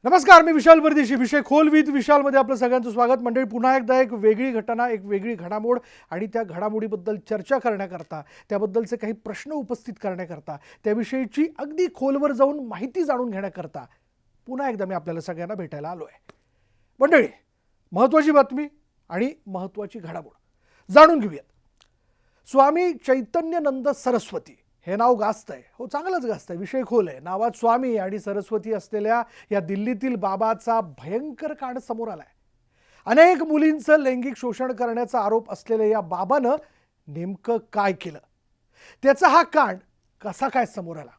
नमस्कार, मी विशाल परदेशी. विषय खोल विथ विशालमध्ये आपलं सगळ्यांचं स्वागत. मंडळी, पुन्हा एकदा एक वेगळी घटना, एक वेगळी घडामोड आणि त्या घडामोडीबद्दल चर्चा करण्याकरता, त्याबद्दलचे काही प्रश्न उपस्थित करण्याकरता, त्याविषयीची अगदी खोलवर जाऊन माहिती जाणून घेण्याकरता पुन्हा एकदा मी आपल्याला सगळ्यांना भेटायला आलो आहे. मंडळी, महत्त्वाची बातमी आणि महत्त्वाची घडामोड जाणून घेऊयात. स्वामी चैतन्यनंद सरस्वती हे नाव गाजतंय. हो, चांगलंच गाजतंय. विषय खोल आहे. नावात स्वामी आणि सरस्वती असलेल्या या दिल्लीतील बाबाचा भयंकर कांड समोर आलाय. अनेक मुलींचं लैंगिक शोषण करण्याचा आरोप असलेल्या या बाबानं नेमकं काय केलं, त्याचा हा कांड कसा काय समोर आला,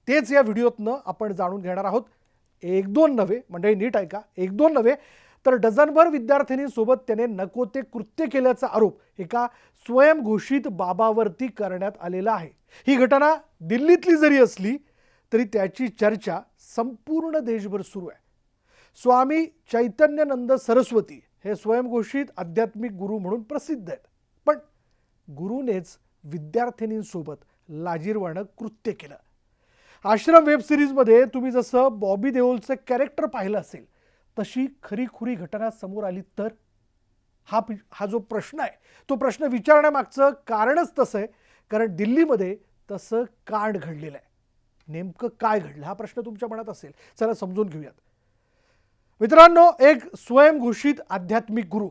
तेच या व्हिडिओतनं आपण जाणून घेणार आहोत. एक दोन नव्हे, मंडळी नीट ऐका, एक दोन नव्हे तर डझनभर विद्यार्थिनींसोबत त्याने नको ते कृत्य केल्याचा आरोप एका स्वयंघोषित बाबावरती करण्यात आलेला आहे. ही घटना दिल्लीतली जरी असली तरी त्याची चर्चा संपूर्ण देशभर सुरू आहे. स्वामी चैतन्यनंद सरस्वती हे स्वयंघोषित आध्यात्मिक गुरु म्हणून प्रसिद्ध आहेत. पण गुरुनेच विद्यार्थिनींसोबत लाजिरवाणं कृत्य केलं. आश्रम वेब सिरीजमध्ये तुम्ही जसं बॉबी देओलचं कॅरेक्टर पाहिलं असेल, तशी खरीखुरी घटना समोर आली तर हा जो प्रश्न आहे, तो प्रश्न विचारण्यामागचं कारणच तसं आहे. कारण दिल्लीमध्ये तसं कांड घडलेलं आहे. नेमकं काय घडलं हा प्रश्न तुमच्या मनात असेल. चला समजून घेऊयात. मित्रांनो, एक स्वयंघोषित आध्यात्मिक गुरु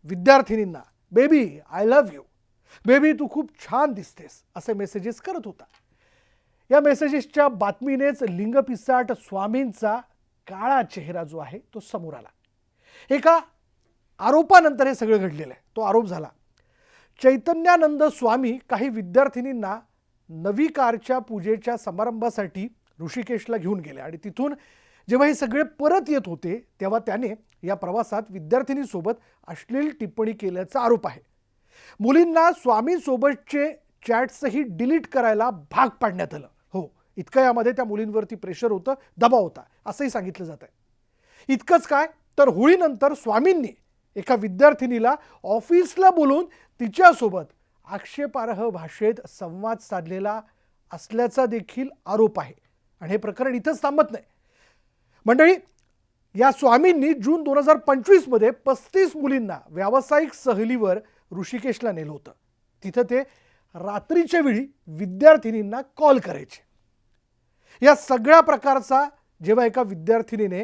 विद्यार्थिनींना baby I love you, baby तू खूप छान दिसतेस असे मेसेजेस करत होता. या मेसेजेसच्या बातमीनेच लिंगपिसाट स्वामींचा काळा चेहरा जो आहे तो समोर आला. एका आरोपानंतर हे सगळं घडलेलं आहे. तो आरोप झाला, चैतन्यानंद स्वामी काही विद्यार्थिनींना नवी कारच्या पूजेच्या समारंभासाठी ऋषिकेशला घेऊन गेले आणि तिथून जेव्हा हे सगळे परत येत होते तेव्हा त्याने या प्रवासात विद्यार्थिनीसोबत अश्लील टिप्पणी केल्याचा आरोप आहे. मुलींना स्वामींसोबतचे चॅट्सही डिलीट करायला भाग पाडण्यात आलं. हो, इतकं यामध्ये त्या मुलींवरती प्रेशर होतं, दबाव होता असंही सांगितलं जात आहे. इतकंच काय तर होळीनंतर स्वामींनी एका विद्यार्थिनीला ऑफिसला बोलून तिच्यासोबत आक्षेपार्ह भाषेत संवाद साधलेला असल्याचा देखील आरोप आहे. आणि हे प्रकरण इथंच थांबत नाही. मंडळी, या स्वामींनी जून 2025 मध्ये 35 मुलींना व्यावसायिक सहलीवर ऋषिकेशला नेलं होतं. तिथं ते रात्रीच्या वेळी विद्यार्थिनींना कॉल करायचे. या सगळ्या प्रकारचा जेव्हा एका विद्यार्थिनीने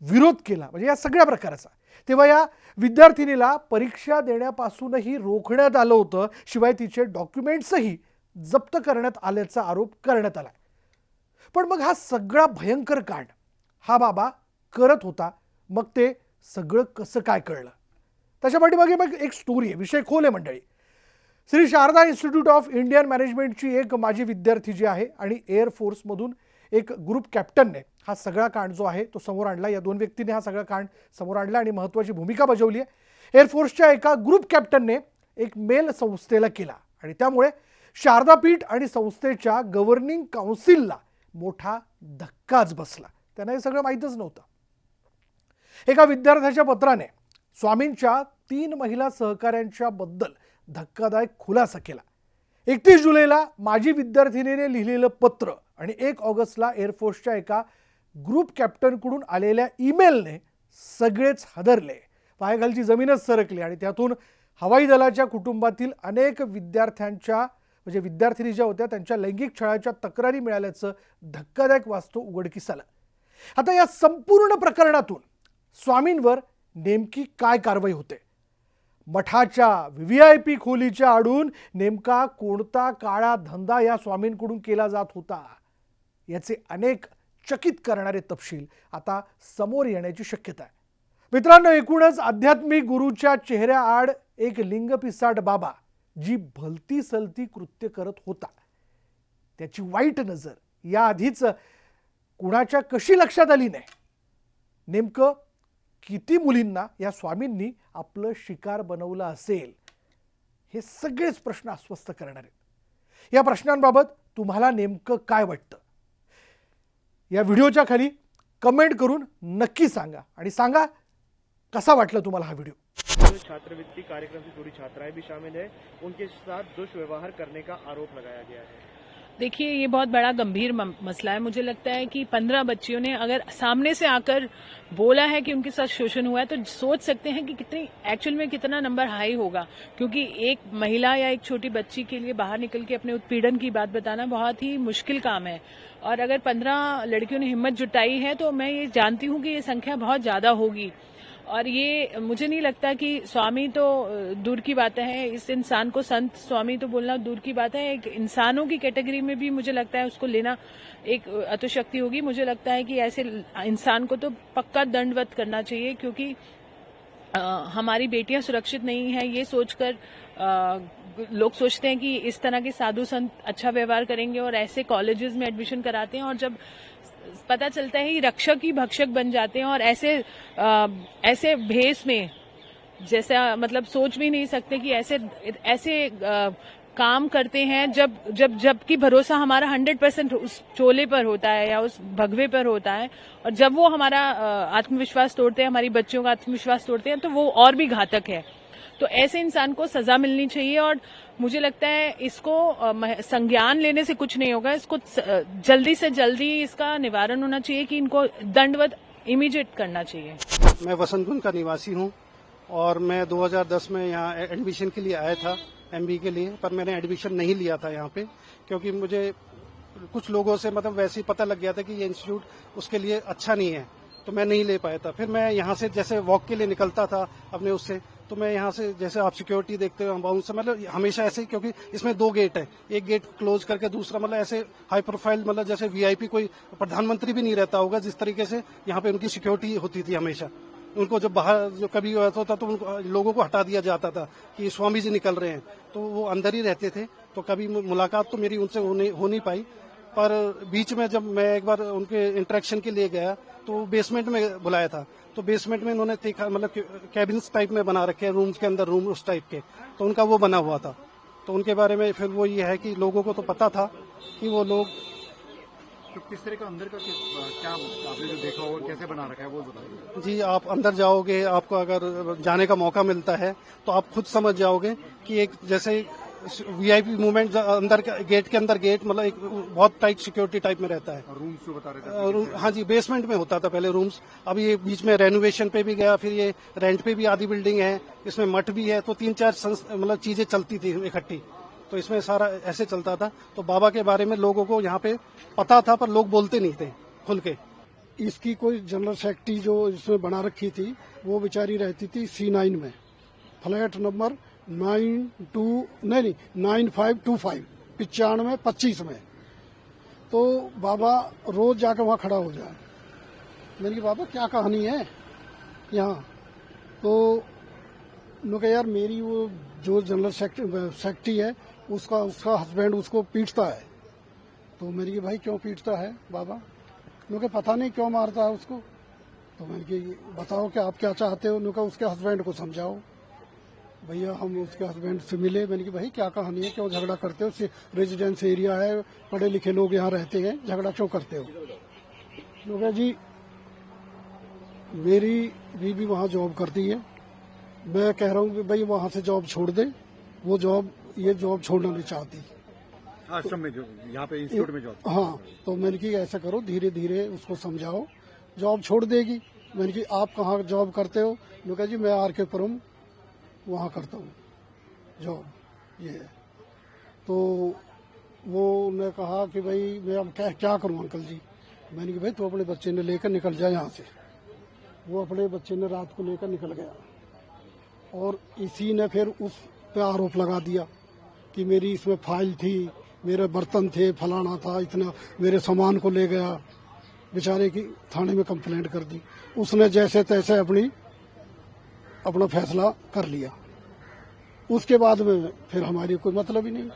विरोध केला, म्हणजे या सगळ्या प्रकाराचा, तेव्हा या विद्यार्थिनीला परीक्षा देण्यापासूनही रोखण्यात आलं होतं. शिवाय तिचे डॉक्युमेंट्सही जप्त करण्यात आल्याचा आरोप करण्यात आला. पण मग हा सगळा भयंकर कांड हा बाबा करत होता. मग ते सगळं कसं काय कळलं, त्याच्या पाठीमागे मग एक स्टोरी आहे. विषय खोल आहे मंडळी. Shri Sharada institute of Indian मॅनेजमेंटची एक माजी विद्यार्थी जी आहे आणि एअरफोर्समधून एक ग्रुप कॅप्टनने हा सगळा कांड जो आहे तो समोर आणला. या दोन व्यक्तींनी हा सगळा कांड समोर आणला आणि महत्त्वाची भूमिका बजावली आहे. एअरफोर्सच्या एका ग्रुप कॅप्टनने एक मेल संस्थेला केला आणि त्यामुळे शारदापीठ आणि संस्थेच्या गव्हर्निंग काउन्सिलला मोठा धक्काच बसला. त्यांना हे सगळं माहीतच नव्हतं. एका विद्यार्थ्याच्या पत्राने स्वामींच्या 3 महिला सहकाऱ्यांच्या बद्दल धक्कादायक खुलासा केला. 31 जुलैला माजी विद्यार्थिनीने लिहिलेलं पत्र आणि 1 ऑगस्टला एअरफोर्सच्या एका ग्रुप कॅप्टनकडून आलेल्या ईमेलने सगळेच हादरले. पायाखालची जमीनच सरकली आणि त्यातून हवाई दलाच्या कुटुंबातील अनेक विद्यार्थ्यांच्या, म्हणजे विद्यार्थिनी ज्या होत्या त्यांच्या लैंगिक छळाच्या तक्रारी मिळाल्याचं धक्कादायक वास्तव उघडकीस आलं. आता या संपूर्ण प्रकरणातून स्वामींवर नेमकी काय कारवाई होते, मठाच्या VVIP खोलीच्या आडून नेमका कोणता काळा धंदा या स्वामींकडून केला जात होता, याचे अनेक चकित करणारे तपशील आता समोर येण्याची शक्यता आहे. मित्रांनो, एकूणच आध्यात्मिक गुरुच्या चेहऱ्याआड एक लिंगपिसाट बाबा जी भलती सलती कृत्य करत होता, त्याची वाईट नजर या आधीच कुणाच्या कशी लक्षात आली नाही. नेमकं किती मुलींना या स्वामींनी आपलं शिकार बनवलं असेल, हे सगळेच प्रश्न अस्वस्थ करणार आहेत. या प्रश्नांबाबत तुम्हाला नेमकं काय वाटतं, या व्हिडिओच्या खाली कमेंट करून नक्की सांगा आणि सांगा कसा वाटला तुम्हाला हा व्हिडिओ. छात्रवृत्ति कार्यक्रम से जुड़ी छात्राएं भी शामिल है, उनके साथ दुष्व्यवहार करने का आरोप लगाया गया है. देखिए, ये बहुत बड़ा गंभीर मसला है। मुझे लगता है कि 15 बच्चियों ने अगर सामने से आकर बोला है कि उनके साथ शोषण हुआ है, तो सोच सकते हैं कि कितनी एक्चुअल में कितना नंबर हाई होगा, क्योंकि एक महिला या एक छोटी बच्ची के लिए बाहर निकल के अपने उत्पीड़न की बात बताना बहुत ही मुश्किल काम है। और अगर 15 लड़कियों ने हिम्मत जुटाई है, तो मैं ये जानती हूँ कि ये संख्या बहुत ज्यादा होगी। और ये मुझे नहीं लगता कि स्वामी तो दूर की बात है, इस इंसान को संत स्वामी तो बोलना दूर की बात है, एक इंसानों की कैटेगरी में भी मुझे लगता है उसको लेना एक अतिशक्ति होगी। मुझे लगता है कि ऐसे इंसान को तो पक्का दंडवत करना चाहिए, क्योंकि हमारी बेटियां सुरक्षित नहीं है ये सोचकर लोग सोचते हैं कि इस तरह के साधु संत अच्छा व्यवहार करेंगे और ऐसे कॉलेजेस में एडमिशन कराते हैं, और जब पता चलता है कि रक्षक ही भक्षक बन जाते हैं और ऐसे भेष में, जैसा मतलब सोच भी नहीं सकते कि ऐसे काम करते हैं जबकि भरोसा हमारा 100% उस चोले पर होता है या उस भगवे पर होता है, और जब वो हमारा आत्मविश्वास तोड़ते हैं, हमारी बच्चियों का आत्मविश्वास तोड़ते हैं, तो वो और भी घातक है। तो ऐसे इंसान को सजा मिलनी चाहिए, और मुझे लगता है इसको संज्ञान लेने से कुछ नहीं होगा, इसको जल्दी से जल्दी इसका निवारण होना चाहिए कि इनको दंडवत इमीडिएट करना चाहिए। मैं वसंतकुंज का निवासी हूँ और मैं 2010 में यहाँ एडमिशन के लिए आया था, एमबी के लिए, पर मैंने एडमिशन नहीं लिया था यहाँ पे, क्योंकि मुझे कुछ लोगों से मतलब वैसे ही पता लग गया था कि ये इंस्टीट्यूट उसके लिए अच्छा नहीं है, तो मैं नहीं ले पाया था। फिर मैं यहाँ से जैसे वॉक के लिए निकलता था अपने उससे, तो मैं यहाँ से जैसे आप सिक्योरिटी देखते हो बाउंड से, मतलब हमेशा ऐसे ही, क्योंकि इसमें 2 गेट है, एक गेट क्लोज करके दूसरा मतलब ऐसे हाई प्रोफाइल, मतलब जैसे वीआईपी कोई प्रधानमंत्री भी नहीं रहता होगा जिस तरीके से यहाँ पे उनकी सिक्योरिटी होती थी हमेशा। उनको जब बाहर जो कभी होता था तो उनको लोगों को हटा दिया जाता था कि स्वामी जी निकल रहे हैं, तो वो अंदर ही रहते थे। तो कभी मुलाकात तो मेरी उनसे हो नहीं पाई, पर बीच में जब मैं एक बार उनके इंटरेक्शन के लिए गया तो बेसमेंट में बुलाया था, तो बेसमेंट में इन्होंने देखा मतलब कैबिन्स टाइप में बना रखे हैं, रूम्स के अंदर रूम उस टाइप के, तो उनका वो बना हुआ था। तो उनके बारे में फिर वो ये है कि लोगों को तो पता था कि वो लोग तो किस तरह का अंदर का क्या आपने जो देखा और कैसे बना रखा है वो बताइए। जी, आप अंदर जाओगे, आपको अगर जाने का मौका मिलता है तो आप खुद समझ जाओगे कि एक जैसे वीआईपी मूवमेंट अंदर गेट के अंदर गेट, मतलब एक बहुत टाइट सिक्योरिटी टाइप में रहता है। रूम्स जो बता रहे थे, हाँ जी, बेसमेंट में होता था पहले रूम्स, अब ये बीच में रेनोवेशन पे भी गया, फिर ये रेंट पे भी आधी बिल्डिंग है, इसमें मठ भी है, तो 3-4 मतलब चीजें चलती थी इकट्ठी, तो इसमें सारा ऐसे चलता था। तो बाबा के बारे में लोगों को यहाँ पे पता था, पर लोग बोलते नहीं थे खुल के। इसकी कोई जनरल सेक्रेटरी जो इसमें बना रखी थी, वो बेचारी रहती थी C9 में, फ्लैट नंबर 9525 9525 में। तो बाबा रोज जाकर वहाँ खड़ा हो जाए। मैंने कहा बाबा क्या कहानी है यहाँ? तो उन्होंने कहा यार मेरी वो जो जनरल सेक्रेटरी है उसका हस्बैंड उसको पीटता है। तो मैंने कहा भाई क्यों पीटता है बाबा? उन्होंने कहा पता नहीं क्यों मारता है उसको। तो मैंने कहा बताओ कि आप क्या चाहते हो? उन्होंने कहा उसके हस्बैंड को समझाओ। भैया हम उसके हस्बैंड से मिले। मैंने कहा भाई क्या कहानी है, क्यों झगड़ा करते हो? रेजिडेंस एरिया है, पढ़े लिखे लोग यहाँ रहते हैं, झगड़ा क्यों करते हो? उन्होंने कहा जी मेरी बीवी वहाँ जॉब करती है, मैं कह रहा हूँ कि भाई वहाँ से जॉब छोड़ दे, वो ये जॉब छोड़ना नहीं चाहती। आश्रम में जो यहाँ पे इंस्टीट्यूट में जॉब। हाँ, तो मैंने कहा ऐसा करो धीरे धीरे उसको समझाओ, जॉब छोड़ देगी। मैंने कहा आप कहाँ जॉब करते हो? उन्होंने कहा जी मैं RK पुरम वहाँ करता हूँ जॉब, ये है। तो वो ने कहा कि भाई मैं अब क्या करूँ अंकल जी? मैंने कहा भाई तू अपने बच्चे ने लेकर निकल जाए यहाँ से। वो अपने बच्चे ने रात को लेकर निकल गया, और इसी ने फिर उस पे आरोप लगा दिया कि मेरी इसमें फाइल थी, मेरे बर्तन थे, फलाना था, इतना मेरे सामान को ले गया। बेचारे की थाने में कंप्लेंट कर दी। उसने जैसे तैसे अपना फैसला कर लिया। उसके बाद में फिर हमारी कोई मतलब ही नहीं।